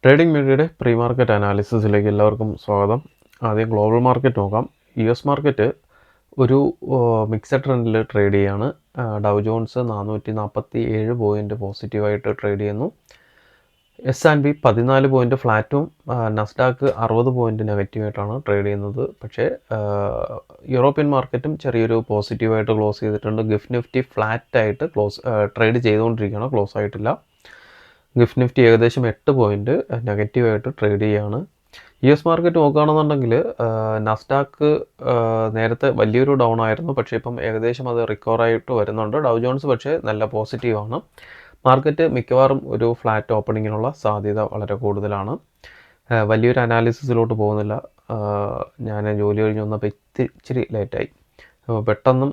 Trading മീഡിയയുടെ pre market അനാലിസിസിലേക്ക് എല്ലാവർക്കും സ്വാഗതം. ആദ്യം ഗ്ലോബൽ മാർക്കറ്റ് നോക്കാം. US മാർക്കറ്റ് ഒരു മിക്സഡ് ട്രെൻഡിൽ ട്രേഡ് ചെയ്യാണ്. ഡൗ ജോൺസ് 447 പോയിൻ്റ് പോസിറ്റീവായിട്ട് ട്രേഡ് ചെയ്യുന്നു. S&P 14 പോയിൻ്റ് ഫ്ലാറ്റും നസ്ഡാക്ക് 60 പോയിൻ്റ് നെഗറ്റീവായിട്ടാണ് ട്രേഡ് ചെയ്യുന്നത്. പക്ഷേ യൂറോപ്യൻ മാർക്കറ്റും ചെറിയൊരു പോസിറ്റീവായിട്ട് ക്ലോസ് ചെയ്തിട്ടുണ്ട്. ഗിഫ്റ്റ് നിഫ്റ്റി ഫ്ലാറ്റായിട്ട് ട്രേഡ് ചെയ്തുകൊണ്ടിരിക്കുകയാണ്, ക്ലോസ് ആയിട്ടില്ല. ഗിഫ്റ്റ് നിഫ്റ്റി ഏകദേശം 8 പോയിൻ്റ് നെഗറ്റീവായിട്ട് ട്രേഡ് ചെയ്യുകയാണ്. US മാർക്കറ്റ് നോക്കുകയാണെന്നുണ്ടെങ്കിൽ നസ്ഡാക്ക് നേരത്തെ വലിയൊരു ഡൗൺ ആയിരുന്നു, പക്ഷേ ഇപ്പം ഏകദേശം അത് റിക്കവറായിട്ട് വരുന്നുണ്ട്. ഡൗ ജോൺസ് പക്ഷേ നല്ല പോസിറ്റീവാണ്. മാർക്കറ്റ് മിക്കവാറും ഒരു ഫ്ലാറ്റ് ഓപ്പണിങ്ങിനുള്ള സാധ്യത വളരെ കൂടുതലാണ്. വലിയൊരു അനാലിസിസിലോട്ട് പോകുന്നില്ല. ഞാൻ ജോലി കഴിഞ്ഞ് വന്നപ്പോൾ ഇച്ചിരി ലേറ്റായി. പെട്ടെന്നും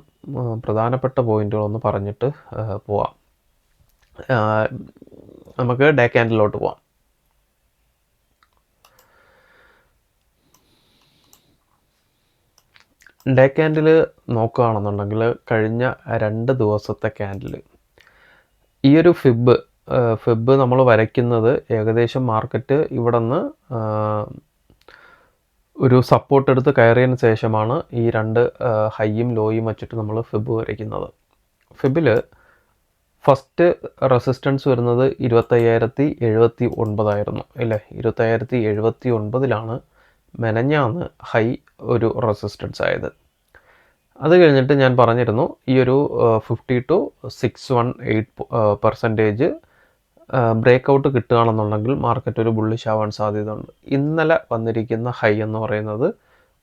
പ്രധാനപ്പെട്ട പോയിന്റുകളൊന്ന് പറഞ്ഞിട്ട് പോവാം. നമുക്ക് ഡേ ക്യാൻഡിലോട്ട് പോവാം. ഡേ ക്യാൻഡിൽ നോക്കുകയാണെന്നുണ്ടെങ്കിൽ കഴിഞ്ഞ 2 ദിവസത്തെ ക്യാൻഡിൽ ഈ ഒരു ഫിബ് നമ്മൾ വരയ്ക്കുന്നത് ഏകദേശം മാർക്കറ്റ് ഇവിടെ നിന്ന് ഒരു സപ്പോർട്ട് എടുത്ത് കയറിയതിന് ശേഷമാണ് ഈ 2 ഹൈയും ലോയും വച്ചിട്ട് നമ്മൾ ഫിബ് വരയ്ക്കുന്നത്. ഫിബിൽ ഫസ്റ്റ് റെസിസ്റ്റൻസ് വരുന്നത് 25,079 ആയിരുന്നു അല്ലേ. 25,079 മെനഞ്ഞാന്ന് ഹൈ ഒരു റെസിസ്റ്റൻസ് ആയത്. അത് കഴിഞ്ഞിട്ട് ഞാൻ പറഞ്ഞിരുന്നു ഈ ഒരു 50 to 618% ബ്രേക്ക് ഔട്ട് കിട്ടുകയാണെന്നുണ്ടെങ്കിൽ മാർക്കറ്റ് ഒരു ബുള്ളിഷ് ആവാൻ സാധ്യതയുണ്ട്. ഇന്നലെ വന്നിരിക്കുന്ന ഹൈ എന്ന് പറയുന്നത്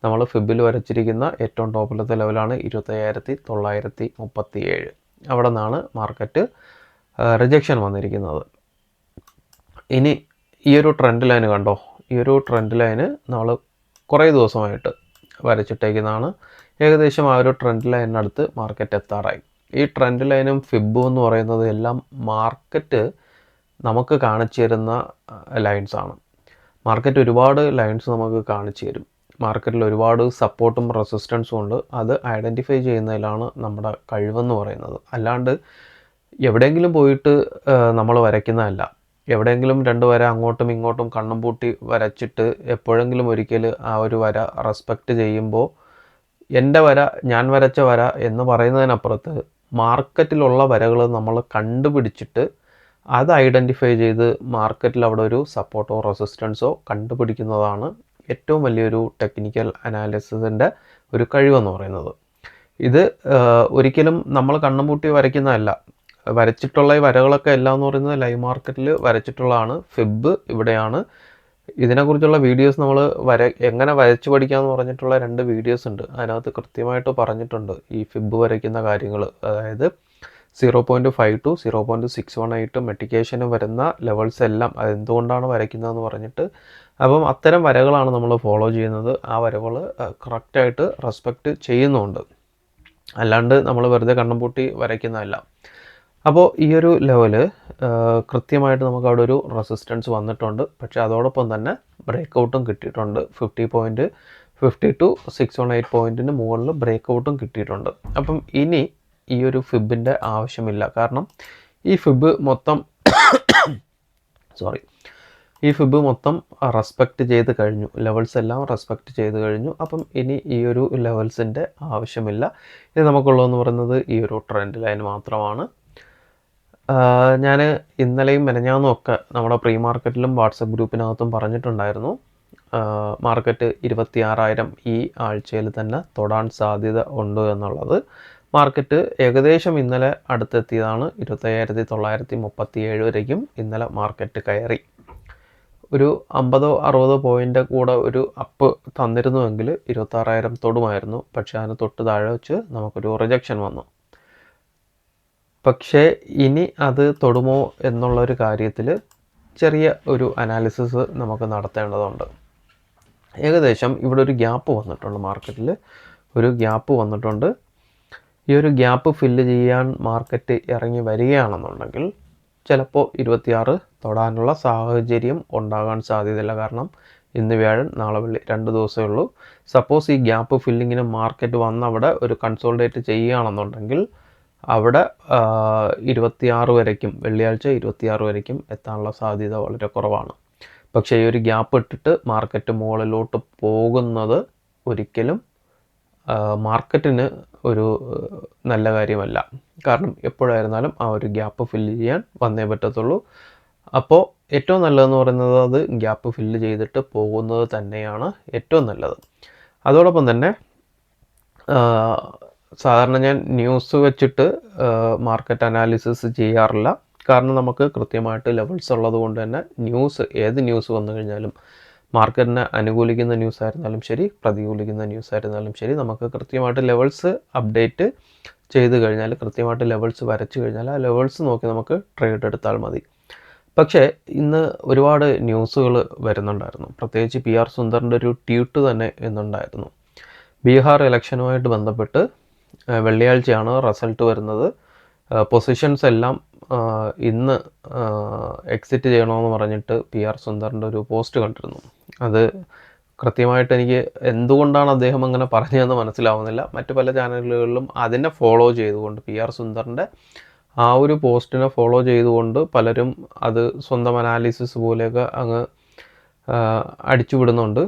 നമ്മൾ ഫിബിൽ വരച്ചിരിക്കുന്ന ഏറ്റവും ടോപ്പിലത്തെ ലെവലാണ് 25,937. അവിടെ നിന്നാണ് മാർക്കറ്റ് റിജക്ഷൻ വന്നിരിക്കുന്നത്. ഇനി ഈ ഒരു ട്രെൻഡ് ലൈന് കണ്ടോ, ഈ ഒരു ട്രെൻഡ് ലൈന് നമ്മൾ കുറേ ദിവസമായിട്ട് വരച്ചിട്ടേക്കുന്നതാണ്. ഏകദേശം ആ ഒരു ട്രെൻഡ് ലൈനിനടുത്ത് മാർക്കറ്റ് എത്താറായി. ഈ ട്രെൻഡ് ലൈനും ഫിബും എന്ന് പറയുന്നത് എല്ലാം മാർക്കറ്റ് നമുക്ക് കാണിച്ചു തരുന്ന ലൈൻസാണ്. മാർക്കറ്റ് ഒരുപാട് ലൈൻസ് നമുക്ക് കാണിച്ചു തരും. മാർക്കറ്റിൽ ഒരുപാട് സപ്പോർട്ടും റെസിസ്റ്റൻസും ഉണ്ട്. അത് ഐഡൻറ്റിഫൈ ചെയ്യുന്നതിലാണ് നമ്മുടെ കഴിവെന്ന് പറയുന്നത്. അല്ലാണ്ട് എവിടെയെങ്കിലും പോയിട്ട് നമ്മൾ വരയ്ക്കുന്നതല്ല. എവിടെയെങ്കിലും 2 വര അങ്ങോട്ടും ഇങ്ങോട്ടും കണ്ണും പൂട്ടി വരച്ചിട്ട് എപ്പോഴെങ്കിലും ഒരിക്കൽ ആ ഒരു വര റെസ്പെക്റ്റ് ചെയ്യുമ്പോൾ എൻ്റെ വര, ഞാൻ വരച്ച വര എന്ന് പറയുന്നതിനപ്പുറത്ത് മാർക്കറ്റിലുള്ള വരകൾ നമ്മൾ കണ്ടുപിടിച്ചിട്ട് അത് ഐഡൻറ്റിഫൈ ചെയ്ത് മാർക്കറ്റിൽ അവിടെ ഒരു സപ്പോർട്ടോ റെസിസ്റ്റൻസോ കണ്ടുപിടിക്കുന്നതാണ് ഏറ്റവും വലിയൊരു ടെക്നിക്കൽ അനാലിസിസിൻ്റെ ഒരു കഴിവെന്ന് പറയുന്നത്. ഇത് ഒരിക്കലും നമ്മൾ കണ്ണും പൂട്ടി വരയ്ക്കുന്നതല്ല. വരച്ചിട്ടുള്ള ഈ വരകളൊക്കെ എല്ലാം എന്ന് പറയുന്നത് ലൈവ് മാർക്കറ്റിൽ വരച്ചിട്ടുള്ളതാണ്. ഫിബ് ഇവിടെയാണ്. ഇതിനെക്കുറിച്ചുള്ള വീഡിയോസ് നമ്മൾ എങ്ങനെ വരച്ചു പഠിക്കാമെന്ന് പറഞ്ഞിട്ടുള്ള 2 വീഡിയോസ് ഉണ്ട്. അതിനകത്ത് കൃത്യമായിട്ട് പറഞ്ഞിട്ടുണ്ട് ഈ ഫിബ് വരയ്ക്കുന്ന കാര്യങ്ങൾ. അതായത് 0.5 to 0.618 മെഡിക്കേഷന് വരുന്ന ലെവൽസ് എല്ലാം അതെന്തുകൊണ്ടാണ് വരയ്ക്കുന്നതെന്ന് പറഞ്ഞിട്ട്. അപ്പം അത്തരം വരകളാണ് നമ്മൾ ഫോളോ ചെയ്യുന്നത്. ആ വരകൾ കറക്റ്റായിട്ട് റെസ്പെക്റ്റ് ചെയ്യുന്നുണ്ട്. അല്ലാണ്ട് നമ്മൾ വെറുതെ കണ്ണും പൂട്ടി വരയ്ക്കുന്നതല്ല. അപ്പോൾ ഈ ഒരു ലെവല് കൃത്യമായിട്ട് നമുക്ക് അവിടെ ഒരു റെസിസ്റ്റൻസ് വന്നിട്ടുണ്ട്. പക്ഷേ അതോടൊപ്പം തന്നെ ബ്രേക്ക് ഔട്ടും കിട്ടിയിട്ടുണ്ട്. 50 to 618 പോയിൻറ്റിന് മുകളിൽ ബ്രേക്ക് ഔട്ടും കിട്ടിയിട്ടുണ്ട്. അപ്പം ഇനി ഈ ഒരു ഫിബിൻ്റെ ആവശ്യമില്ല. കാരണം ഈ ഫിബ് മൊത്തം റെസ്പെക്റ്റ് ചെയ്ത് കഴിഞ്ഞു. ലെവൽസ് എല്ലാം റെസ്പെക്റ്റ് ചെയ്ത് കഴിഞ്ഞു. അപ്പം ഇനി ഈ ഒരു ലെവൽസിൻ്റെ ആവശ്യമില്ല. ഇത് നമുക്കുള്ളതെന്ന് പറയുന്നത് ഈ ഒരു ട്രെൻഡ് ലൈൻ മാത്രമാണ്. ഞാൻ ഇന്നലെയും മെനഞ്ഞാന്നും ഒക്കെ നമ്മുടെ പ്രീ മാർക്കറ്റിലും വാട്സപ്പ് ഗ്രൂപ്പിനകത്തും പറഞ്ഞിട്ടുണ്ടായിരുന്നു, മാർക്കറ്റ് 26,000 ഈ ആഴ്ചയിൽ തന്നെ തൊടാൻ സാധ്യത ഉണ്ട് എന്നുള്ളത്. മാർക്കറ്റ് ഏകദേശം ഇന്നലെ അടുത്തെത്തിയതാണ്. 25,937 വരേക്കും ഇന്നലെ മാർക്കറ്റ് കയറി. ഒരു 50-60 പോയിൻ്റ് കൂടെ ഒരു അപ്പ് തന്നിരുന്നുവെങ്കിൽ 26,000 തൊടുമായിരുന്നു. പക്ഷേ അതിന് തൊട്ട് താഴെ വെച്ച് നമുക്കൊരു റിജക്ഷൻ വന്നു. പക്ഷേ ഇനി അത് തൊടുമോ എന്നുള്ളൊരു കാര്യത്തിൽ ചെറിയ ഒരു അനാലിസിസ് നമുക്ക് നടത്തേണ്ടതുണ്ട്. ഏകദേശം ഇവിടെ ഒരു ഗ്യാപ്പ് വന്നിട്ടുണ്ട്. മാർക്കറ്റിൽ ഒരു ഗ്യാപ്പ് വന്നിട്ടുണ്ട്. ഈ ഒരു ഗ്യാപ്പ് ഫില്ല് ചെയ്യാൻ മാർക്കറ്റ് ഇറങ്ങി വരികയാണെന്നുണ്ടെങ്കിൽ ചിലപ്പോൾ 26 തൊടാനുള്ള സാഹചര്യം ഉണ്ടാകാൻ സാധ്യതയില്ല. കാരണം ഇന്ന് വ്യാഴം, നാളെ വെള്ളി, 2 ദിവസമേ ഉള്ളൂ. സപ്പോസ് ഈ ഗ്യാപ്പ് ഫില്ലിങ്ങിന് മാർക്കറ്റ് വന്ന് അവിടെ ഒരു കൺസോൾഡേറ്റ് ചെയ്യുകയാണെന്നുണ്ടെങ്കിൽ അവിടെ 26 വരയ്ക്കും, വെള്ളിയാഴ്ച 26 വരയ്ക്കും എത്താനുള്ള സാധ്യത വളരെ കുറവാണ്. പക്ഷേ ഈ ഒരു ഗ്യാപ്പ് ഇട്ടിട്ട് മാർക്കറ്റ് മുകളിലോട്ട് പോകുന്നത് ഒരിക്കലും മാർക്കറ്റിന് ഒരു നല്ല കാര്യമല്ല. കാരണം എപ്പോഴായിരുന്നാലും ആ ഒരു ഗ്യാപ്പ് ഫില്ല് ചെയ്യാൻ വന്നേ പറ്റത്തുള്ളൂ. അപ്പോൾ ഏറ്റവും നല്ലതെന്ന് പറയുന്നത് അത് ഗ്യാപ്പ് ഫില്ല് ചെയ്തിട്ട് പോകുന്നത് തന്നെയാണ് ഏറ്റവും നല്ലത്. അതോടൊപ്പം തന്നെ സാധാരണ ഞാൻ ന്യൂസ് വെച്ചിട്ട് മാർക്കറ്റ് അനാലിസിസ് ചെയ്യാറില്ല. കാരണം നമുക്ക് കൃത്യമായിട്ട് ലെവൽസ് ഉള്ളത് കൊണ്ട് തന്നെ ഏത് ന്യൂസ് വന്നു കഴിഞ്ഞാലും മാർക്കറ്റിനെ അനുകൂലിക്കുന്ന ന്യൂസ് ആയിരുന്നാലും ശരി, പ്രതികൂലിക്കുന്ന ന്യൂസ് ആയിരുന്നാലും ശരി, നമുക്ക് കൃത്യമായിട്ട് ലെവൽസ് അപ്ഡേറ്റ് ചെയ്ത് കഴിഞ്ഞാൽ, കൃത്യമായിട്ട് ലെവൽസ് വരച്ചു കഴിഞ്ഞാൽ ആ ലെവൽസ് നോക്കി നമുക്ക് ട്രേഡ് എടുത്താൽ മതി. പക്ഷേ ഇന്ന് ഒരുപാട് ന്യൂസുകൾ വരുന്നുണ്ടായിരുന്നു. പ്രത്യേകിച്ച് PR സുന്ദറിൻ്റെ ഒരു ട്വീറ്റ് തന്നെ ഇന്നുണ്ടായിരുന്നു. ബീഹാർ ഇലക്ഷനുമായിട്ട് ബന്ധപ്പെട്ട് വെള്ളിയാഴ്ചയാണ് റിസൾട്ട് വരുന്നത്. പൊസിഷൻസ് എല്ലാം ഇന്ന് എക്സിറ്റ് ചെയ്യണമെന്ന് പറഞ്ഞിട്ട് PR സുന്ദറിൻ്റെ ഒരു പോസ്റ്റ് കണ്ടിരുന്നു. അത് കൃത്യമായിട്ട് എനിക്ക് എന്തുകൊണ്ടാണ് അദ്ദേഹം അങ്ങനെ പറഞ്ഞതെന്ന് മനസ്സിലാവുന്നില്ല. മറ്റു പല ചാനലുകളിലും അതിനെ ഫോളോ ചെയ്തുകൊണ്ട് PR സുന്ദറിൻ്റെ ആ ഒരു പോസ്റ്റിനെ ഫോളോ ചെയ്തുകൊണ്ട് പലരും അത് സ്വന്തം അനാലിസിസ് പോലെയൊക്കെ അങ്ങ് അടിച്ചു വിടുന്നുണ്ട്.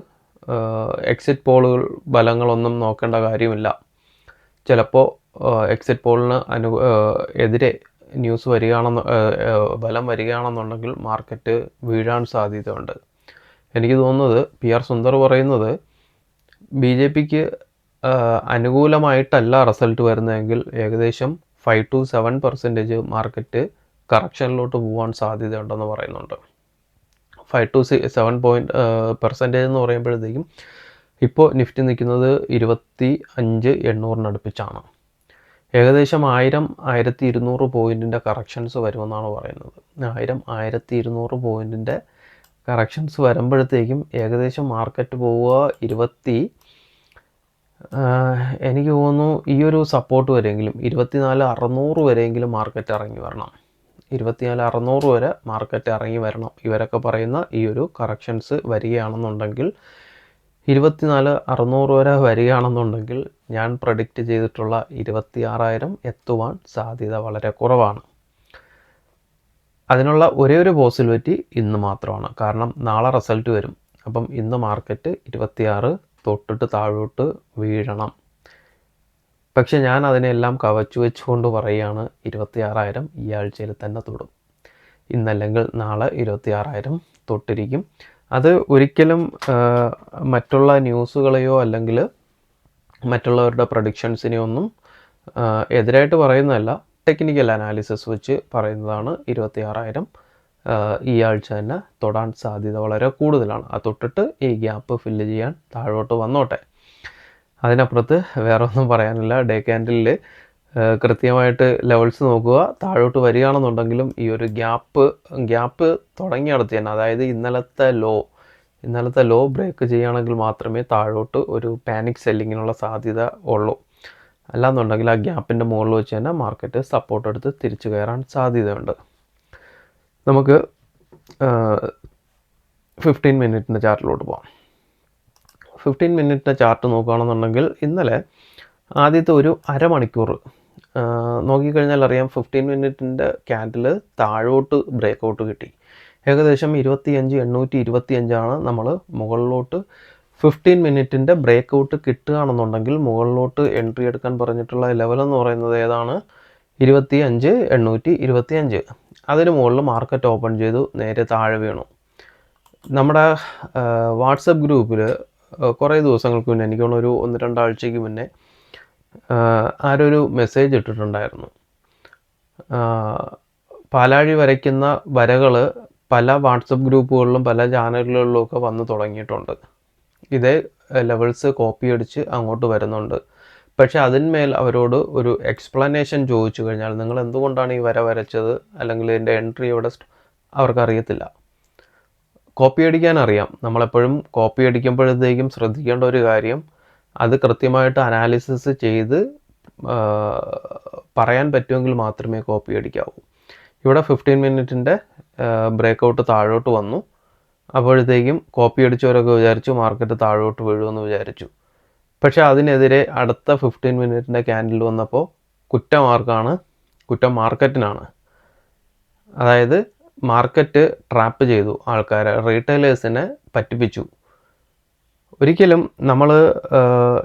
എക്സിറ്റ് പോളുകൾ ഫലങ്ങളൊന്നും നോക്കേണ്ട കാര്യമില്ല. ചിലപ്പോൾ എക്സിറ്റ് പോളിന് എതിരെ ന്യൂസ് ഫലം വരികയാണെന്നുണ്ടെങ്കിൽ മാർക്കറ്റ് വീഴാൻ സാധ്യതയുണ്ട്. എനിക്ക് തോന്നുന്നത് PR സുന്ദർ പറയുന്നത് BJPക്ക് അനുകൂലമായിട്ടല്ല റിസൾട്ട് വരുന്നതെങ്കിൽ ഏകദേശം 5 to 7% മാർക്കറ്റ് കറക്ഷനിലോട്ട് പോകാൻ സാധ്യതയുണ്ടെന്ന് പറയുന്നുണ്ട്. 5 to 7% എന്ന് പറയുമ്പോഴത്തേക്കും ഇപ്പോൾ നിഫ്റ്റി നിൽക്കുന്നത് 25,800 അടുപ്പിച്ചാണ്. ഏകദേശം 1000-1200 പോയിൻറ്റിൻ്റെ കറക്ഷൻസ് വരുമെന്നാണ് പറയുന്നത്. 1000-1200 പോയിൻറ്റിൻ്റെ കറക്ഷൻസ് വരുമ്പോഴത്തേക്കും ഏകദേശം മാർക്കറ്റ് പോവുക എനിക്ക് തോന്നുന്നു ഈ ഒരു സപ്പോർട്ട് വരെയെങ്കിലും 24,600 വരെയെങ്കിലും മാർക്കറ്റ് ഇറങ്ങി വരണം. 24,600 വരെ മാർക്കറ്റ് ഇറങ്ങി വരണം. ഇവരൊക്കെ പറയുന്ന ഈ ഒരു കറക്ഷൻസ് വരികയാണെന്നുണ്ടെങ്കിൽ 24,600 വരെ വരികയാണെന്നുണ്ടെങ്കിൽ ഞാൻ പ്രഡിക്റ്റ് ചെയ്തിട്ടുള്ള 26,000 എത്തുവാൻ സാധ്യത വളരെ കുറവാണ്. അതിനുള്ള ഒരേ ഒരു പോസിബിലിറ്റി ഇന്ന് മാത്രമാണ്. കാരണം നാളെ റിസൾട്ട് വരും. അപ്പം ഇന്ന് മാർക്കറ്റ് 26 തൊട്ടിട്ട് താഴോട്ട് വീഴണം. പക്ഷെ ഞാൻ അതിനെല്ലാം കവച്ചു വെച്ചുകൊണ്ട് പറയുകയാണ് 26,000 ഈ ആഴ്ചയിൽ തന്നെ തൊടും. ഇന്നല്ലെങ്കിൽ നാളെ 26,000 തൊട്ടിരിക്കും. അത് ഒരിക്കലും മറ്റുള്ള ന്യൂസുകളെയോ അല്ലെങ്കിൽ മറ്റുള്ളവരുടെ പ്രഡിക്ഷൻസിനെയോ ഒന്നും എതിരായിട്ട് പറയുന്നതല്ല. ടെക്നിക്കൽ അനാലിസിസ് വെച്ച് പറയുന്നതാണ് 26,000 ഈ ആഴ്ച തന്നെ തൊടാൻ സാധ്യത വളരെ കൂടുതലാണ്. അത് തൊട്ടിട്ട് ഈ ഗ്യാപ്പ് ഫില്ല് ചെയ്യാൻ താഴോട്ട് വന്നോട്ടെ. അതിനപ്പുറത്ത് വേറെ ഒന്നും പറയാനില്ല. ഡേ ക്യാൻഡിലിൽ കൃത്യമായിട്ട് ലെവൽസ് നോക്കുക. താഴോട്ട് വരികയാണെന്നുണ്ടെങ്കിലും ഈ ഒരു ഗ്യാപ്പ് തുടങ്ങിയടുത്ത് തന്നെ, അതായത് ഇന്നലത്തെ ലോ ബ്രേക്ക് ചെയ്യുകയാണെങ്കിൽ മാത്രമേ താഴോട്ട് ഒരു പാനിക് സെല്ലിങ്ങിനുള്ള സാധ്യത ഉള്ളൂ. അല്ലാന്നുണ്ടെങ്കിൽ ആ ഗ്യാപ്പിൻ്റെ മുകളിൽ വെച്ച് തന്നെ മാർക്കറ്റ് സപ്പോർട്ട് എടുത്ത് തിരിച്ചു കയറാൻ സാധ്യതയുണ്ട്. നമുക്ക് 15 മിനിറ്റിൻ്റെ ചാർട്ടിലോട്ട് പോകാം. 15 മിനിറ്റിൻ്റെ ചാർട്ട് നോക്കുകയാണെന്നുണ്ടെങ്കിൽ ഇന്നലെ ആദ്യത്തെ ഒരു അരമണിക്കൂർ നോക്കിക്കഴിഞ്ഞാൽ അറിയാം 15 മിനിറ്റിൻ്റെ ക്യാൻഡിൽ താഴോട്ട് ബ്രേക്കൗട്ട് കിട്ടി. ഏകദേശം 25,825 നമ്മൾ മുകളിലോട്ട് 15 മിനിറ്റിൻ്റെ ബ്രേക്കൗട്ട് കിട്ടുകയാണെന്നുണ്ടെങ്കിൽ മുകളിലോട്ട് എൻട്രി എടുക്കാൻ പറഞ്ഞിട്ടുള്ള ലെവലെന്ന് പറയുന്നത് ഏതാണ്? 25,825. അതിന് മുകളിൽ മാർക്കറ്റ് ഓപ്പൺ ചെയ്തു, നേരെ താഴെ വീണു. നമ്മുടെ വാട്സപ്പ് ഗ്രൂപ്പിൽ കുറേ ദിവസങ്ങൾക്ക് മുന്നേ, എനിക്ക് തോന്നുന്നു ഒരു 1-2 ആഴ്ചയ്ക്ക് മുന്നേ ആരൊരു മെസ്സേജ് ഇട്ടിട്ടുണ്ടായിരുന്നു. പാലാഴി വരയ്ക്കുന്ന വരകൾ പല വാട്സപ്പ് ഗ്രൂപ്പുകളിലും പല ചാനലുകളിലും ഒക്കെ വന്ന് തുടങ്ങിയിട്ടുണ്ട്. ഇതേ ലെവൽസ് കോപ്പി അടിച്ച് അങ്ങോട്ട് വരുന്നുണ്ട്. പക്ഷെ അതിന്മേൽ അവരോട് ഒരു എക്സ്പ്ലനേഷൻ ചോദിച്ചു കഴിഞ്ഞാൽ, നിങ്ങൾ എന്തുകൊണ്ടാണ് ഈ വര വരച്ചത്, അല്ലെങ്കിൽ ഇതിൻ്റെ എൻട്രി എവിടെ, അവർക്കറിയത്തില്ല. കോപ്പി അടിക്കാൻ അറിയാം. നമ്മളെപ്പോഴും കോപ്പി അടിക്കുമ്പോഴത്തേക്കും ശ്രദ്ധിക്കേണ്ട ഒരു കാര്യം, അത് കൃത്യമായിട്ട് അനാലിസിസ് ചെയ്ത് പറയാൻ പറ്റുമെങ്കിൽ മാത്രമേ കോപ്പി അടിക്കാവൂ. ഇവിടെ 15 മിനിറ്റിൻ്റെ ബ്രേക്കൗട്ട് താഴോട്ട് വന്നു. അപ്പോഴത്തേക്കും കോപ്പി അടിച്ചവരൊക്കെ വിചാരിച്ചു മാർക്കറ്റ് താഴോട്ട് വീഴുമെന്ന് വിചാരിച്ചു. പക്ഷേ അതിനെതിരെ അടുത്ത 15 മിനിറ്റിൻ്റെ ക്യാൻഡിൽ വന്നപ്പോൾ കുറ്റം മാർക്കറ്റിനാണ്. അതായത് മാർക്കറ്റ് ട്രാപ്പ് ചെയ്തു ആൾക്കാരെ, റീറ്റെയിലേഴ്സിനെ പറ്റിപ്പിച്ചു. ഒരിക്കലും നമ്മൾ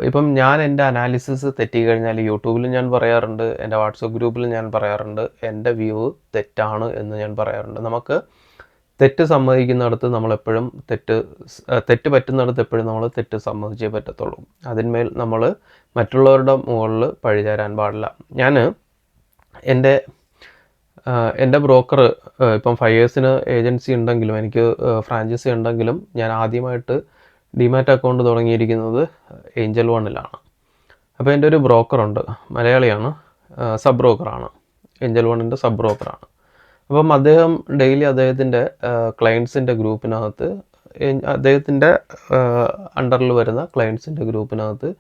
ഇപ്പം ഞാൻ എൻ്റെ അനാലിസിസ് തെറ്റിക്കഴിഞ്ഞാൽ യൂട്യൂബിൽ ഞാൻ പറയാറുണ്ട്, എൻ്റെ വാട്സപ്പ് ഗ്രൂപ്പിൽ ഞാൻ പറയാറുണ്ട്, എൻ്റെ വ്യൂ തെറ്റാണ് എന്ന് ഞാൻ പറയാറുണ്ട്. നമുക്ക് തെറ്റ് സമ്മതിക്കുന്നിടത്ത് നമ്മളെപ്പോഴും തെറ്റ് പറ്റുന്നിടത്ത് എപ്പോഴും നമ്മൾ തെറ്റ് സമ്മതിച്ചേ പറ്റത്തുള്ളൂ. അതിന്മേൽ നമ്മൾ മറ്റുള്ളവരുടെ മുകളിൽ പഴിചാരാൻ പാടില്ല. ഞാൻ എൻ്റെ ബ്രോക്കർ ഇപ്പം 5 ഇയേഴ്സിന് ഏജൻസി ഉണ്ടെങ്കിലും എനിക്ക് ഫ്രാഞ്ചൈസി ഉണ്ടെങ്കിലും ഞാൻ ആദ്യമായിട്ട് ഡിമാറ്റ് അക്കൗണ്ട് തുടങ്ങിയിരിക്കുന്നത് ഏഞ്ചൽ വണ്ണിലാണ്. അപ്പോൾ എൻ്റെ ഒരു ബ്രോക്കറുണ്ട്, മലയാളിയാണ്, സബ് ബ്രോക്കറാണ്, ഏഞ്ചൽ വണ്ണിൻ്റെ സബ് ബ്രോക്കറാണ്. അപ്പം അദ്ദേഹം ഡെയിലി അദ്ദേഹത്തിൻ്റെ ക്ലയൻസിൻ്റെ ഗ്രൂപ്പിനകത്ത്, അദ്ദേഹത്തിൻ്റെ അണ്ടറിൽ വരുന്ന ക്ലയൻസിൻ്റെ ഗ്രൂപ്പിനകത്ത്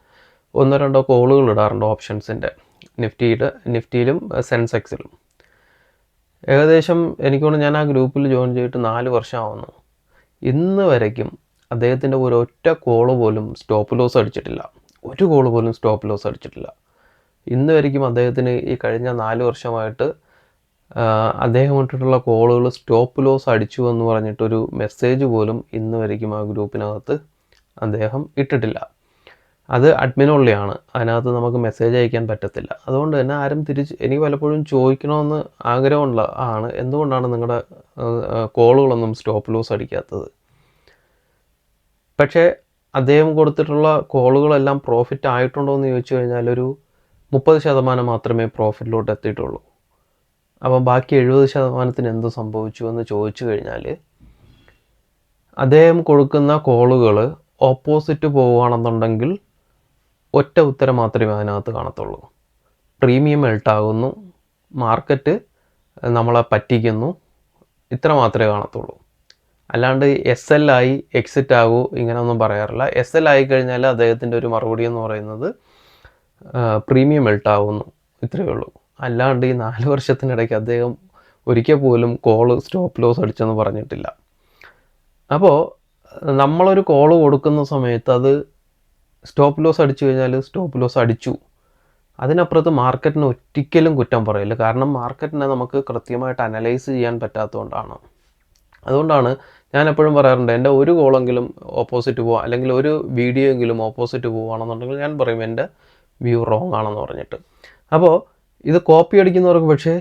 1-2 കോളുകൾ ഇടാറുണ്ട് ഓപ്ഷൻസിൻ്റെ, നിഫ്റ്റിയിലും സെൻസെക്സിലും. ഏകദേശം എനിക്കൊന്ന് ഞാൻ ആ ഗ്രൂപ്പിൽ ജോയിൻ ചെയ്തിട്ട് 4 വർഷമാവുന്നു. ഇന്ന് വരയ്ക്കും അദ്ദേഹത്തിൻ്റെ ഒരൊറ്റ കോള് പോലും സ്റ്റോപ്പ് ലോസ് അടിച്ചിട്ടില്ല. ഒരു കോള് പോലും സ്റ്റോപ്പ് ലോസ് അടിച്ചിട്ടില്ല. ഇന്ന് വരയ്ക്കും അദ്ദേഹത്തിന് ഈ കഴിഞ്ഞ 4 വർഷമായിട്ട് അദ്ദേഹം ഇട്ടിട്ടുള്ള കോളുകൾ സ്റ്റോപ്പ് ലോസ് അടിച്ചു എന്ന് പറഞ്ഞിട്ടൊരു മെസ്സേജ് പോലും ഇന്ന് വരയ്ക്കും ആ ഗ്രൂപ്പിനകത്ത് അദ്ദേഹം ഇട്ടിട്ടില്ല. അത് അഡ്മിനുള്ളിയാണ്, അതിനകത്ത് നമുക്ക് മെസ്സേജ് അയക്കാൻ പറ്റത്തില്ല. അതുകൊണ്ട് തന്നെ ആരും എനിക്ക് പലപ്പോഴും ചോദിക്കണമെന്ന് ആഗ്രഹമുള്ള എന്തുകൊണ്ടാണ് നിങ്ങളുടെ കോളുകളൊന്നും സ്റ്റോപ്പ് ലോസ് അടിക്കാത്തത്? പക്ഷേ അദ്ദേഹം കൊടുത്തിട്ടുള്ള കോളുകളെല്ലാം പ്രോഫിറ്റ് ആയിട്ടുണ്ടോ എന്ന് ചോദിച്ചു കഴിഞ്ഞാൽ ഒരു 30% മാത്രമേ പ്രോഫിറ്റിലോട്ട് എത്തിയിട്ടുള്ളൂ. അപ്പം ബാക്കി 70% എന്ത് സംഭവിച്ചു എന്ന് ചോദിച്ചു കഴിഞ്ഞാൽ, അദ്ദേഹം കൊടുക്കുന്ന കോളുകൾ ഓപ്പോസിറ്റ് പോവുകയാണെന്നുണ്ടെങ്കിൽ ഒറ്റ ഉത്തരം മാത്രമേ അതിനകത്ത് കാണത്തുള്ളൂ: പ്രീമിയം മെൽട്ടാകുന്നു, മാർക്കറ്റ് നമ്മളെ പറ്റിക്കുന്നു, ഇത്ര മാത്രമേ കാണത്തുള്ളൂ. അല്ലാണ്ട് SL ആയി എക്സിറ്റ് ആകൂ ഇങ്ങനെയൊന്നും പറയാറില്ല. SL ആയിക്കഴിഞ്ഞാൽ അദ്ദേഹത്തിൻ്റെ ഒരു മറുപടി എന്ന് പറയുന്നത് പ്രീമിയം മെൽട്ടാകുന്നു, ഇത്രയേ ഉള്ളൂ. അല്ലാണ്ട് ഈ 4 വർഷത്തിനിടയ്ക്ക് അദ്ദേഹം ഒരിക്കൽ പോലും കോള് സ്റ്റോപ്പ് ലോസ് അടിച്ചെന്ന് പറഞ്ഞിട്ടില്ല. അപ്പോൾ നമ്മളൊരു കോള് കൊടുക്കുന്ന സമയത്ത് അത് സ്റ്റോപ്പ് ലോസ് അടിച്ചു കഴിഞ്ഞാൽ സ്റ്റോപ്പ് ലോസ് അടിച്ചു, അതിനപ്പുറത്ത് മാർക്കറ്റിന് ഒരിക്കലും കുറ്റം പറയില്ല. കാരണം മാർക്കറ്റിനെ നമുക്ക് കൃത്യമായിട്ട് അനലൈസ് ചെയ്യാൻ പറ്റാത്തതുകൊണ്ടാണ്. അതുകൊണ്ടാണ് ഞാൻ എപ്പോഴും പറയാറുണ്ട്, എൻ്റെ ഒരു കോളെങ്കിലും ഓപ്പോസിറ്റ് പോവുക, അല്ലെങ്കിൽ ഒരു വീഡിയോ എങ്കിലും ഓപ്പോസിറ്റ് പോവുകയാണെന്നുണ്ടെങ്കിൽ ഞാൻ പറയും എൻ്റെ വ്യൂ റോങ് ആണെന്ന് പറഞ്ഞിട്ട്. അപ്പോൾ ഇത് കോപ്പി അടിക്കുന്നവർക്ക് പക്ഷേ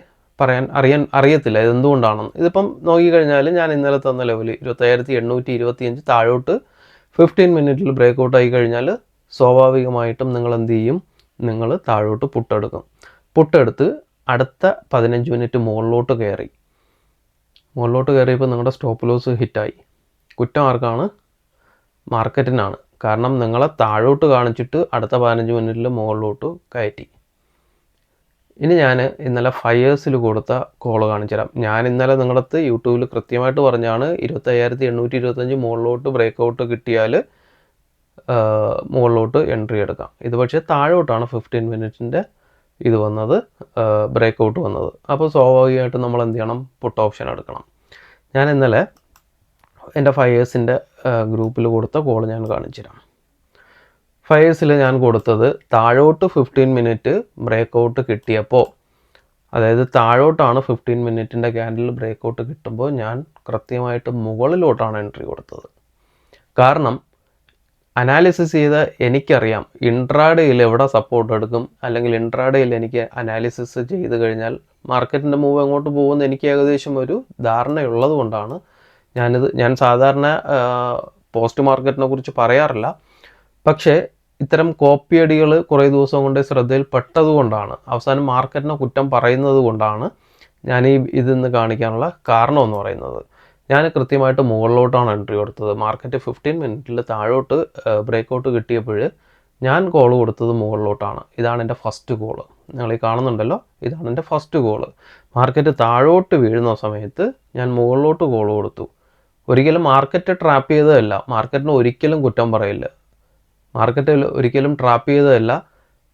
അറിയത്തില്ല ഇതെന്തുകൊണ്ടാണെന്ന്. ഇതിപ്പം നോക്കിക്കഴിഞ്ഞാൽ ഞാൻ ഇന്നലെ തന്ന ലെവൽ 25,825 താഴോട്ട് 15 മിനിറ്റിൽ ബ്രേക്ക് ഔട്ട് ആയി കഴിഞ്ഞാൽ സ്വാഭാവികമായിട്ടും നിങ്ങൾ എന്ത് ചെയ്യും? നിങ്ങൾ താഴോട്ട് പുട്ടെടുത്ത് അടുത്ത 15 മിനിറ്റ് മുകളിലോട്ട് കയറിയപ്പോൾ നിങ്ങളുടെ സ്റ്റോപ്പ് ലോസ് ഹിറ്റായി. കുറ്റം ആർക്കാണ്? മാർക്കറ്റിനാണ്. കാരണം നിങ്ങളെ താഴോട്ട് കാണിച്ചിട്ട് അടുത്ത 15 മിനിറ്റിൽ മുകളിലോട്ട് കയറ്റി. ഇനി ഞാൻ ഇന്നലെ 5 ഇയേഴ്സിൽ കൊടുത്ത കോള് കാണിച്ചു തരാം. ഞാൻ ഇന്നലെ നിങ്ങളടുത്ത് യൂട്യൂബിൽ കൃത്യമായിട്ട് പറഞ്ഞാണ് 25,825 മുകളിലോട്ട് ബ്രേക്ക് ഔട്ട് കിട്ടിയാൽ മുകളിലോട്ട് എൻട്രി എടുക്കാം. ഇത് പക്ഷേ താഴോട്ടാണ് 15 മിനിറ്റിൻ്റെ ഇത് വന്നത്, ബ്രേക്ക് ഔട്ട് വന്നത്. അപ്പോൾ സ്വാഭാവികമായിട്ടും നമ്മൾ എന്ത് ചെയ്യണം? പുട്ട് ഓപ്ഷൻ എടുക്കണം. ഞാൻ ഇന്നലെ എൻ്റെ 5 ഇയേഴ്സിൻ്റെ ഗ്രൂപ്പിൽ കൊടുത്ത കോൾ ഞാൻ കാണിച്ചു തരാം. 5 ഇയേഴ്സിൽ ഞാൻ കൊടുത്തത് താഴോട്ട് 15 മിനിറ്റ് ബ്രേക്ക് ഔട്ട് കിട്ടിയപ്പോൾ, അതായത് താഴോട്ടാണ് 15 മിനിറ്റിൻ്റെ ക്യാൻഡിൽ ബ്രേക്ക് ഔട്ട് കിട്ടുമ്പോൾ ഞാൻ കൃത്യമായിട്ട് മുകളിലോട്ടാണ് എൻട്രി കൊടുത്തത്. കാരണം അനാലിസിസ് ചെയ്ത എനിക്കറിയാം ഇൻട്രാഡേയിൽ എവിടെ സപ്പോർട്ട് എടുക്കും, അല്ലെങ്കിൽ ഇൻട്രാഡേയിൽ എനിക്ക് അനാലിസിസ് ചെയ്ത് കഴിഞ്ഞാൽ മാർക്കറ്റിൻ്റെ മൂവ് എങ്ങോട്ട് പോകുമെന്ന് എനിക്ക് ഏകദേശം ഒരു ധാരണയുള്ളത് കൊണ്ടാണ് ഞാൻ സാധാരണ പോസ്റ്റ് മാർക്കറ്റിനെ കുറിച്ച് പറയാറില്ല. പക്ഷേ ഇത്തരം കോപ്പിയടികൾ കുറേ ദിവസം കൊണ്ട് ശ്രദ്ധയിൽപ്പെട്ടതുകൊണ്ടാണ്, അവസാനം മാർക്കറ്റിനെ കുറ്റം പറയുന്നത് കൊണ്ടാണ് ഞാൻ ഇതിന്ന് കാണിക്കാനുള്ള കാരണം എന്ന് പറയുന്നത്. ഞാൻ കൃത്യമായിട്ട് മുകളിലോട്ടാണ് എൻട്രി കൊടുത്തത്. മാർക്കറ്റ് 15 മിനിറ്റിൽ താഴോട്ട് ബ്രേക്ക് ഔട്ട് കിട്ടിയപ്പോൾ ഞാൻ കോൾ കൊടുത്തത് മുകളിലോട്ടാണ്. ഇതാണ് എൻ്റെ ഫസ്റ്റ് കോള്. നിങ്ങൾ ഈ കാണുന്നുണ്ടല്ലോ, ഇതാണ് എൻ്റെ ഫസ്റ്റ് കോള്. മാർക്കറ്റ് താഴോട്ട് വീഴുന്ന സമയത്ത് ഞാൻ മുകളിലോട്ട് കോൾ കൊടുത്തു. ഒരിക്കലും മാർക്കറ്റ് ട്രാപ്പ് ചെയ്തതല്ല, മാർക്കറ്റിന് ഒരിക്കലും കുറ്റം പറയില്ല, മാർക്കറ്റിൽ ഒരിക്കലും ട്രാപ്പ് ചെയ്തതല്ല.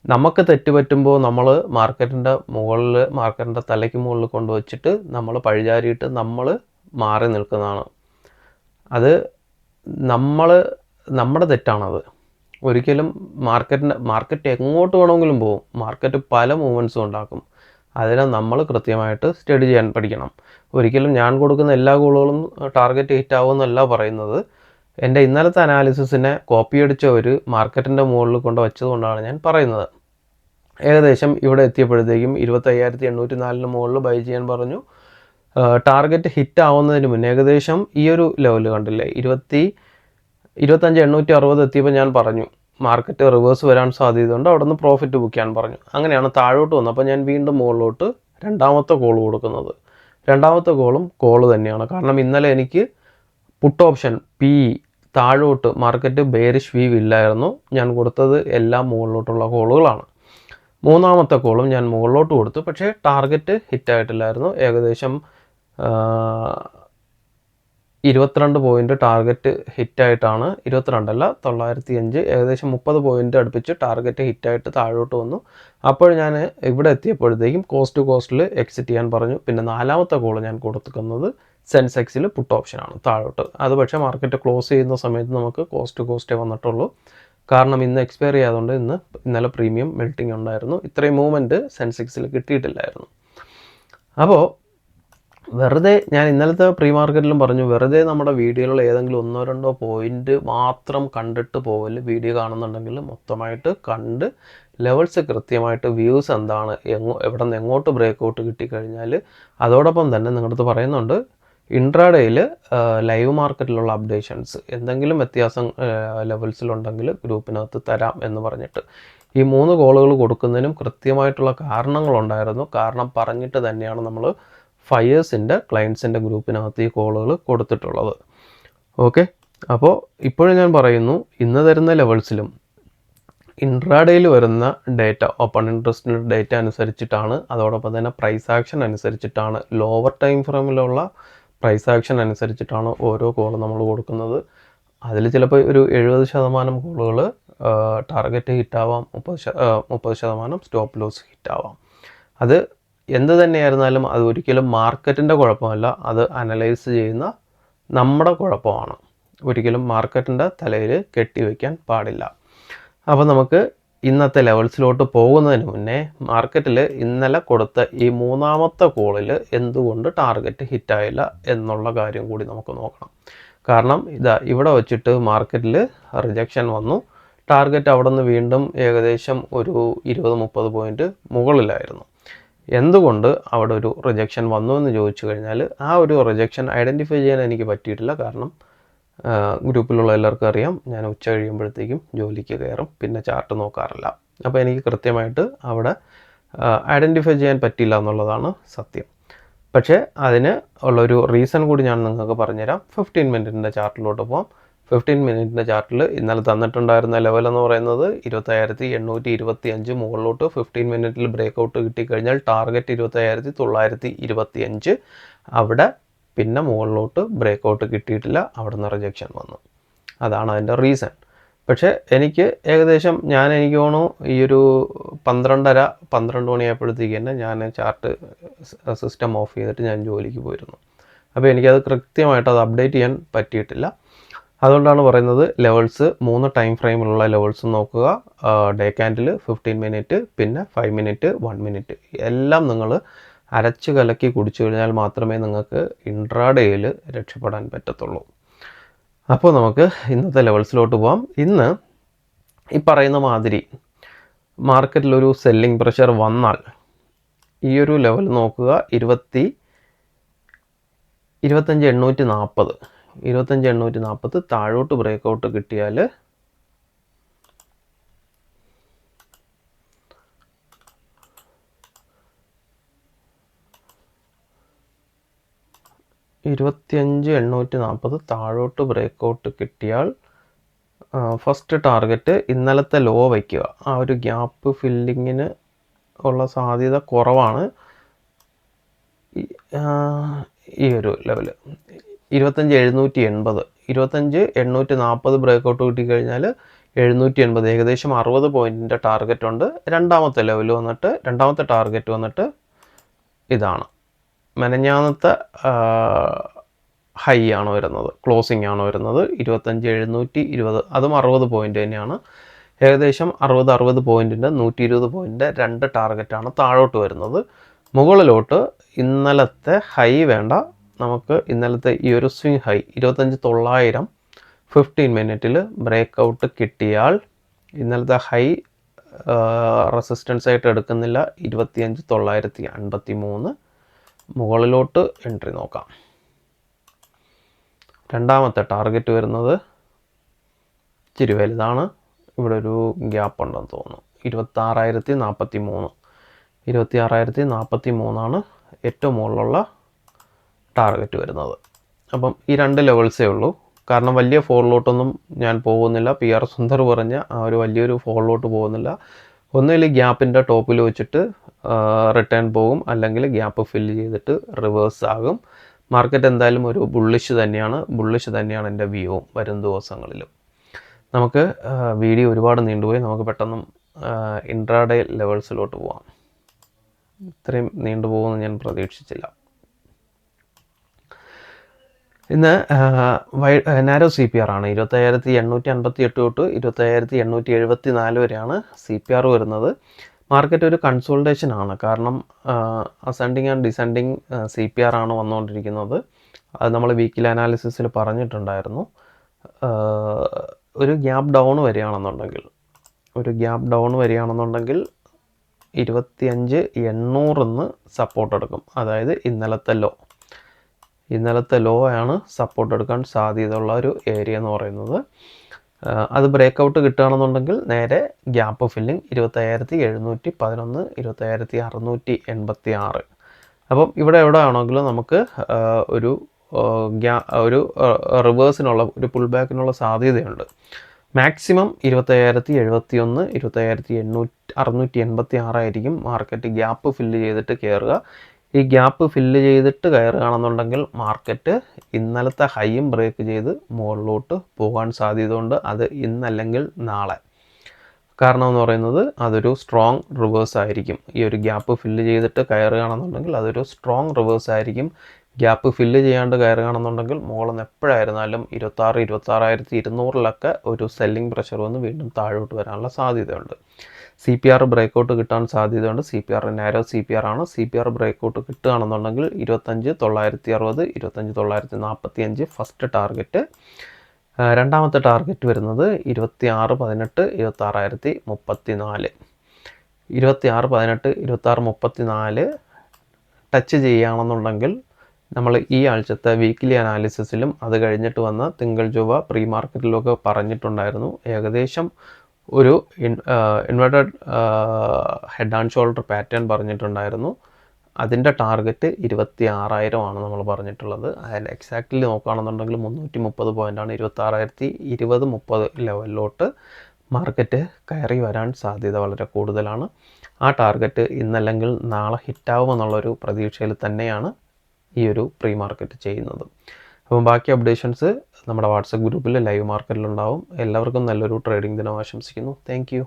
നമുക്ക് തെറ്റ് പറ്റുമ്പോൾ നമ്മൾ മാർക്കറ്റിൻ്റെ മുകളിൽ, മാർക്കറ്റിൻ്റെ തലയ്ക്ക് മുകളിൽ കൊണ്ടുവച്ചിട്ട് നമ്മൾ പഴിചാരിയിട്ട് നമ്മൾ മാറി നിൽക്കുന്നതാണ്. അത് നമ്മുടെ തെറ്റാണത്. ഒരിക്കലും മാർക്കറ്റ് എങ്ങോട്ട് വേണമെങ്കിലും പോകും, മാർക്കറ്റ് പല മൂവ്മെൻറ്റ്സും ഉണ്ടാക്കും. അതിനെ നമ്മൾ കൃത്യമായിട്ട് സ്റ്റഡി ചെയ്യാൻ പഠിക്കണം. ഒരിക്കലും ഞാൻ കൊടുക്കുന്ന എല്ലാ കോളുകളും ടാർഗറ്റ് ഹിറ്റ് ആവുമെന്നല്ല പറയുന്നത്. എൻ്റെ ഇന്നലത്തെ അനാലിസിസിനെ കോപ്പി അടിച്ച ഒരു മാർക്കറ്റിൻ്റെ മുകളിൽ കൊണ്ട് വെച്ചതുകൊണ്ടാണ് ഞാൻ പറയുന്നത്. ഏകദേശം ഇവിടെ എത്തിയപ്പോഴത്തേക്കും 25,804 മുകളിൽ ബൈ ചെയ്യാൻ പറഞ്ഞു. ടാർഗറ്റ് ഹിറ്റ് ആവുന്നതിന് മുന്നേ ഏകദേശം ഈ ഒരു ലെവൽ കണ്ടില്ലേ, 25,860 എത്തിയപ്പോൾ ഞാൻ പറഞ്ഞു മാർക്കറ്റ് റിവേഴ്സ് വരാൻ സാധ്യതയുണ്ട്, അവിടെ നിന്ന് പ്രോഫിറ്റ് ബുക്ക് ചെയ്യാൻ പറഞ്ഞു. അങ്ങനെയാണ് താഴോട്ട് വന്നത്. അപ്പോൾ ഞാൻ വീണ്ടും മുകളിലോട്ട് രണ്ടാമത്തെ കോൾ കൊടുക്കുന്നത്. രണ്ടാമത്തെ കോളും കോള് തന്നെയാണ്. കാരണം ഇന്നലെ എനിക്ക് പുട്ട് ഓപ്ഷൻ PE താഴോട്ട് മാർക്കറ്റ് ബെയറിഷ് വീവ് ഇല്ലായിരുന്നു. ഞാൻ കൊടുത്തത് എല്ലാം മുകളിലോട്ടുള്ള കോളുകളാണ്. മൂന്നാമത്തെ കോളും ഞാൻ മുകളിലോട്ട് കൊടുത്തു, പക്ഷേ ടാർഗറ്റ് ഹിറ്റായിട്ടില്ലായിരുന്നു. ഏകദേശം 22 പോയിൻ്റ് ടാർഗറ്റ് ഹിറ്റായിട്ടാണ്, 22 905, ഏകദേശം 30 പോയിൻ്റ് അടുപ്പിച്ച് ടാർഗറ്റ് ഹിറ്റായിട്ട് താഴോട്ട് വന്നു. അപ്പോൾ ഞാൻ ഇവിടെ എത്തിയപ്പോഴത്തേക്കും കോസ്റ്റിൽ എക്സിറ്റ് ചെയ്യാൻ പറഞ്ഞു. പിന്നെ നാലാമത്തെ കോൾ ഞാൻ കൊടുക്കുന്നത് സെൻസെക്സിൽ പുട്ട് ഓപ്ഷനാണ് താഴോട്ട്. അത് പക്ഷേ മാർക്കറ്റ് ക്ലോസ് ചെയ്യുന്ന സമയത്ത് നമുക്ക് കോസ്റ്റേ വന്നിട്ടുള്ളൂ. കാരണം ഇന്ന് എക്സ്പയർ ചെയ്യാതുകൊണ്ട് ഇന്നലെ പ്രീമിയം മെൽറ്റിംഗ് ഉണ്ടായിരുന്നു. ഇത്രയും മൂവ്മെൻറ്റ് സെൻസെക്സിൽ കിട്ടിയിട്ടില്ലായിരുന്നു. അപ്പോൾ വെറുതെ ഞാൻ ഇന്നലത്തെ പ്രീ മാർക്കറ്റിലും പറഞ്ഞു, വെറുതെ നമ്മുടെ വീഡിയോയിൽ ഏതെങ്കിലും 1-2 പോയിൻ്റ് മാത്രം കണ്ടിട്ട് പോകല്. വീഡിയോ കാണുന്നുണ്ടെങ്കിൽ മൊത്തമായിട്ട് കണ്ട് ലെവൽസ് കൃത്യമായിട്ട് വ്യൂസ് എന്താണ്, എവിടെ നിന്ന് എങ്ങോട്ട് ബ്രേക്കൗട്ട് കിട്ടിക്കഴിഞ്ഞാൽ അതോടൊപ്പം തന്നെ നിങ്ങളടുത്ത് പറയുന്നുണ്ട് ഇൻട്രാഡേയിൽ ലൈവ് മാർക്കറ്റിലുള്ള അപ്ഡേഷൻസ് എന്തെങ്കിലും വ്യത്യാസം ലെവൽസിലുണ്ടെങ്കിൽ ഗ്രൂപ്പിനകത്ത് തരാം എന്ന് പറഞ്ഞിട്ട് ഈ 3 കോളുകൾ കൊടുക്കുന്നതിനും കൃത്യമായിട്ടുള്ള കാരണങ്ങളുണ്ടായിരുന്നു. കാരണം പറഞ്ഞിട്ട് തന്നെയാണ് നമ്മൾ ഫയേഴ്സിൻ്റെ ക്ലയൻസിൻ്റെ ഗ്രൂപ്പിനകത്ത് ഈ കോളുകൾ കൊടുത്തിട്ടുള്ളത്. ഓക്കെ, അപ്പോൾ ഇപ്പോഴും ഞാൻ പറയുന്നു, ഇന്ന് തരുന്ന ലെവൽസിലും ഇൻട്രാഡേയിൽ വരുന്ന ഡേറ്റ, ഓപ്പൺ ഇൻട്രസ്റ്റിൻ്റെ ഡേറ്റ അനുസരിച്ചിട്ടാണ്, അതോടൊപ്പം തന്നെ പ്രൈസ് ആക്ഷൻ അനുസരിച്ചിട്ടാണ്, ലോവർ ടൈം ഫ്രെയിമിലുള്ള പ്രൈസ് ആക്ഷൻ അനുസരിച്ചിട്ടാണ് ഓരോ കോളും നമ്മൾ കൊടുക്കുന്നത്. അതിൽ ചിലപ്പോൾ ഒരു 70% കോളുകൾ ടാർഗറ്റ് ഹിറ്റാവാം, 30% സ്റ്റോപ്പ് ലോസ് ഹിറ്റാവാം. അത് എന്ത് തന്നെയായിരുന്നാലും അത് ഒരിക്കലും മാർക്കറ്റിൻ്റെ കുഴപ്പമല്ല, അത് അനലൈസ് ചെയ്യുന്ന നമ്മുടെ കുഴപ്പമാണ്. ഒരിക്കലും മാർക്കറ്റിൻ്റെ തലയിൽ കെട്ടിവെക്കാൻ പാടില്ല. അപ്പോൾ നമുക്ക് ഇന്നത്തെ ലെവൽസിലോട്ട് പോകുന്നതിന് മുന്നേ മാർക്കറ്റിൽ ഇന്നലെ കൊടുത്ത ഈ മൂന്നാമത്തെ കോളിൽ എന്തുകൊണ്ട് ടാർഗറ്റ് ഹിറ്റായില്ല എന്നുള്ള കാര്യം കൂടി നമുക്ക് നോക്കണം. കാരണം ഇവിടെ വെച്ചിട്ട് മാർക്കറ്റിൽ റിജക്ഷൻ വന്നു. ടാർഗറ്റ് അവിടെ നിന്ന് വീണ്ടും ഏകദേശം ഒരു 20-30 പോയിൻ്റ് മുകളിലായിരുന്നു. എന്തുകൊണ്ട് അവിടെ ഒരു റിജക്ഷൻ വന്നു എന്ന് ചോദിച്ചു കഴിഞ്ഞാൽ ആ ഒരു റിജക്ഷൻ ഐഡൻറ്റിഫൈ ചെയ്യാൻ എനിക്ക് പറ്റിയിട്ടില്ല. കാരണം ഗ്രൂപ്പിലുള്ള എല്ലാവർക്കും അറിയാം, ഞാൻ ഉച്ച കഴിയുമ്പോഴത്തേക്കും ജോലിക്ക് കയറും, പിന്നെ ചാർട്ട് നോക്കാറില്ല. അപ്പോൾ എനിക്ക് കൃത്യമായിട്ട് അവിടെ ഐഡൻറ്റിഫൈ ചെയ്യാൻ പറ്റില്ല എന്നുള്ളതാണ് സത്യം. പക്ഷേ അതിന് ഉള്ളൊരു റീസൺ കൂടി ഞാൻ നിങ്ങൾക്ക് പറഞ്ഞുതരാം. 15 മിനിറ്റിൻ്റെ ചാർട്ടിലോട്ട് പോകാം. 15 മിനിറ്റിൻ്റെ ചാർട്ടിൽ ഇന്നലെ തന്നിട്ടുണ്ടായിരുന്ന ലെവൽ എന്ന് പറയുന്നത് 25,825 മുകളിലോട്ട് 15 മിനിറ്റിൽ ബ്രേക്കൗട്ട് കിട്ടിക്കഴിഞ്ഞാൽ ടാർഗറ്റ് 25,925. അവിടെ പിന്നെ മുകളിലോട്ട് ബ്രേക്കൗട്ട് കിട്ടിയിട്ടില്ല, അവിടെ നിന്ന് റിജക്ഷൻ വന്നു. അതാണ് അതിൻ്റെ റീസൺ. പക്ഷേ എനിക്ക് ഏകദേശം എനിക്ക് തോന്നുന്നു ഈ ഒരു 12 മണിയായപ്പോഴത്തേക്ക് തന്നെ ഞാൻ ചാർട്ട് സിസ്റ്റം ഓഫ് ചെയ്തിട്ട് ഞാൻ ജോലിക്ക് പോയിരുന്നു. അപ്പോൾ എനിക്കത് കൃത്യമായിട്ട് അത് അപ്ഡേറ്റ് ചെയ്യാൻ പറ്റിയിട്ടില്ല. അതുകൊണ്ടാണ് പറയുന്നത് ലെവൽസ് 3 ടൈം ഫ്രെയിമിലുള്ള ലെവൽസ് നോക്കുക. ഡേ ക്യാൻഡിൽ, 15 മിനിറ്റ്, പിന്നെ 5 മിനിറ്റ്, 1 മിനിറ്റ് എല്ലാം നിങ്ങൾ അരച്ച് കലക്കി കുടിച്ചു കഴിഞ്ഞാൽ മാത്രമേ നിങ്ങൾക്ക് ഇൻട്രാഡേയിൽ രക്ഷപ്പെടാൻ പറ്റത്തുള്ളൂ. അപ്പോൾ നമുക്ക് ഇന്നത്തെ ലെവൽസിലോട്ട് പോകാം. ഇന്ന് ഈ പറയുന്ന മാതിരി മാർക്കറ്റിലൊരു സെല്ലിംഗ് പ്രഷർ വന്നാൽ ഈ ഒരു ലെവൽ നോക്കുക, 25,840 താഴോട്ട് ബ്രേക്കൗട്ട് കിട്ടിയാൽ താഴോട്ട് ബ്രേക്കൗട്ട് കിട്ടിയാൽ ഫസ്റ്റ് ടാർഗറ്റ് ഇന്നലത്തെ ലോ വയ്ക്കുക. ആ ഒരു ഗ്യാപ്പ് ഫില്ലിങ്ങിന് ഉള്ള സാധ്യത കുറവാണ്. ഈ ഒരു ലെവൽ 25,780, 25,840 ബ്രേക്കൗട്ട് കിട്ടിക്കഴിഞ്ഞാൽ 780, ഏകദേശം 60 പോയിൻറ്റിൻ്റെ ടാർഗറ്റ് ഉണ്ട്. രണ്ടാമത്തെ ടാർഗറ്റ് വന്നിട്ട് ഇതാണ്. മെനഞ്ഞാന്നത്തെ ഹൈ ആണ് വരുന്നത്, ക്ലോസിംഗ് ആണ് വരുന്നത് 25,720. അതും 60 പോയിൻ്റ് തന്നെയാണ്. ഏകദേശം 60 പോയിൻറ്റിൻ്റെ 120 പോയിൻറ്റിൻ്റെ 2 ടാർഗറ്റാണ് താഴോട്ട് വരുന്നത്. മുകളിലോട്ട് ഇന്നലത്തെ ഹൈ വേണ്ട, നമുക്ക് ഇന്നലത്തെ ഈ ഒരു സ്വിംഗ് ഹൈ 25,900 15 മിനിറ്റിൽ ബ്രേക്ക് ഔട്ട് കിട്ടിയാൽ, ഇന്നലത്തെ ഹൈ റെസിസ്റ്റൻസ് ആയിട്ട് എടുക്കുന്നില്ല, 25,953 മുകളിലോട്ട് എൻട്രി നോക്കാം. രണ്ടാമത്തെ ടാർഗറ്റ് വരുന്നത് ഇച്ചിരി വലുതാണ്, ഇവിടെ ഒരു ഗ്യാപ്പ് ഉണ്ടെന്ന് തോന്നുന്നു, 26,043. 26,043 ഏറ്റവും മുകളിലുള്ള ടാർഗറ്റ് വരുന്നത്. അപ്പം ഈ 2 ലെവൽസേ ഉള്ളൂ. കാരണം വലിയ ഫോളിലോട്ടൊന്നും ഞാൻ പോകുന്നില്ല. PR സുന്ദർ പറഞ്ഞ ആ ഒരു വലിയൊരു ഫോളിലോട്ട് പോകുന്നില്ല. ഒന്നുകിൽ ഗ്യാപ്പിൻ്റെ ടോപ്പിൽ വെച്ചിട്ട് റിട്ടേൺ പോകും, അല്ലെങ്കിൽ ഗ്യാപ്പ് ഫില്ല് ചെയ്തിട്ട് റിവേഴ്സ് ആകും. മാർക്കറ്റ് എന്തായാലും ഒരു ബുള്ളിഷ് തന്നെയാണ് എൻ്റെ വ്യൂവും വരും ദിവസങ്ങളിലും. നമുക്ക് വീഡിയോ ഒരുപാട് നീണ്ടുപോയി, നമുക്ക് പെട്ടെന്ന് ഇൻട്രാഡേ ലെവൽസിലോട്ട് പോവാം. ഇത്രയും നീണ്ടുപോകുമെന്ന് ഞാൻ പ്രതീക്ഷിച്ചില്ല. ഇന്ന് നാരോ CPR ആണ് 25,858 തൊട്ട് 25,874 വരെയാണ് CPR വരുന്നത്. മാർക്കറ്റ് ഒരു കൺസോൾട്ടേഷൻ ആണ്, കാരണം അസെൻഡിങ് ആൻഡ് ഡിസെൻഡിങ് CPR ആണ് വന്നുകൊണ്ടിരിക്കുന്നത്. അത് നമ്മൾ വീക്കിലി അനാലിസിസിൽ പറഞ്ഞിട്ടുണ്ടായിരുന്നു. ഒരു ഗ്യാപ്പ് ഡൗൺ വരികയാണെന്നുണ്ടെങ്കിൽ 25,800 സപ്പോർട്ട് എടുക്കും. അതായത് ഇന്നലത്തെ ലോ ആണ് സപ്പോർട്ട് എടുക്കാൻ സാധ്യതയുള്ള ഒരു ഏരിയ എന്ന് പറയുന്നത്. അത് ബ്രേക്ക് ഔട്ട് കിട്ടുകയാണെന്നുണ്ടെങ്കിൽ നേരെ ഗ്യാപ്പ് ഫില്ലിംഗ് 25,711 25,686. അപ്പം ഇവിടെ എവിടെ ആണെങ്കിലും നമുക്ക് ഒരു റിവേഴ്സിനുള്ള ഒരു പുൾ ബാക്കിനുള്ള സാധ്യതയുണ്ട്. മാക്സിമം 25,071 25,686 ആയിരിക്കും മാർക്കറ്റ് ഗ്യാപ്പ് ഫില്ല് ചെയ്തിട്ട് കയറുക. ഈ ഗ്യാപ്പ് ഫില്ല് ചെയ്തിട്ട് കയറുകയാണെന്നുണ്ടെങ്കിൽ മാർക്കറ്റ് ഇന്നലത്തെ ഹൈയും ബ്രേക്ക് ചെയ്ത് മുകളിലോട്ട് പോകാൻ സാധ്യതയുണ്ട്. അത് ഇന്നല്ലെങ്കിൽ നാളെ. കാരണം എന്ന് പറയുന്നത് അതൊരു സ്ട്രോങ് റിവേഴ്സ് ആയിരിക്കും. ഈ ഒരു ഗ്യാപ്പ് ഫില്ല് ചെയ്തിട്ട് കയറുകയാണെന്നുണ്ടെങ്കിൽ അതൊരു സ്ട്രോങ് റിവേഴ്സ് ആയിരിക്കും. ഗ്യാപ്പ് ഫില്ല് ചെയ്യാണ്ട് കയറുകയാണെന്നുണ്ടെങ്കിൽ മുകളിൽ നിന്ന് എപ്പോഴായിരുന്നാലും 26,200 ഒരു സെല്ലിംഗ് പ്രഷർ വന്ന് വീണ്ടും താഴോട്ട് വരാനുള്ള സാധ്യതയുണ്ട്. CPR ബ്രേക്കൗട്ട് കിട്ടാൻ സാധ്യതയുണ്ട്. CPR നാരോ CPR ആണ്. CPR ബ്രേക്കൗട്ട് കിട്ടുകയാണെന്നുണ്ടെങ്കിൽ 25,960 25,945 ഫസ്റ്റ് ടാർഗറ്റ്. രണ്ടാമത്തെ ടാർഗറ്റ് വരുന്നത് 26,18 26,034. 26,18 26,034 ടച്ച് ചെയ്യുകയാണെന്നുണ്ടെങ്കിൽ നമ്മൾ ഈ ആഴ്ചത്തെ വീക്കിലി അനാലിസിസിലും അത് കഴിഞ്ഞിട്ട് വന്ന തിങ്കൾ ചൊവ്വ പ്രീ മാർക്കറ്റിലൊക്കെ പറഞ്ഞിട്ടുണ്ടായിരുന്നു. ഏകദേശം ഒരു inverted head and shoulder pattern പറഞ്ഞിട്ടുണ്ടായിരുന്നു. അതിൻ്റെ ടാർഗറ്റ് 26,000 ആണ് നമ്മൾ പറഞ്ഞിട്ടുള്ളത്. അതിൽ എക്സാക്റ്റ്ലി നോക്കുകയാണെന്നുണ്ടെങ്കിൽ 330 പോയിൻ്റാണ് 26,020-30 ലെവലിലോട്ട് മാർക്കറ്റ് കയറി വരാൻ സാധ്യത വളരെ കൂടുതലാണ്. ആ ടാർഗറ്റ് ഇന്നല്ലെങ്കിൽ നാളെ ഹിറ്റാവുമെന്നുള്ളൊരു പ്രതീക്ഷയിൽ തന്നെയാണ് ഈ ഒരു പ്രീ മാർക്കറ്റ് ചെയ്യുന്നത്. അപ്പം ബാക്കി അപ്ഡേഷൻസ് നമ്മുടെ വാട്സപ്പ് ഗ്രൂപ്പിൽ ലൈവ് മാർക്കറ്റിലുണ്ടാവും. എല്ലാവർക്കും നല്ലൊരു ട്രേഡിംഗ് ദിനം ആശംസിക്കുന്നു. Thank you.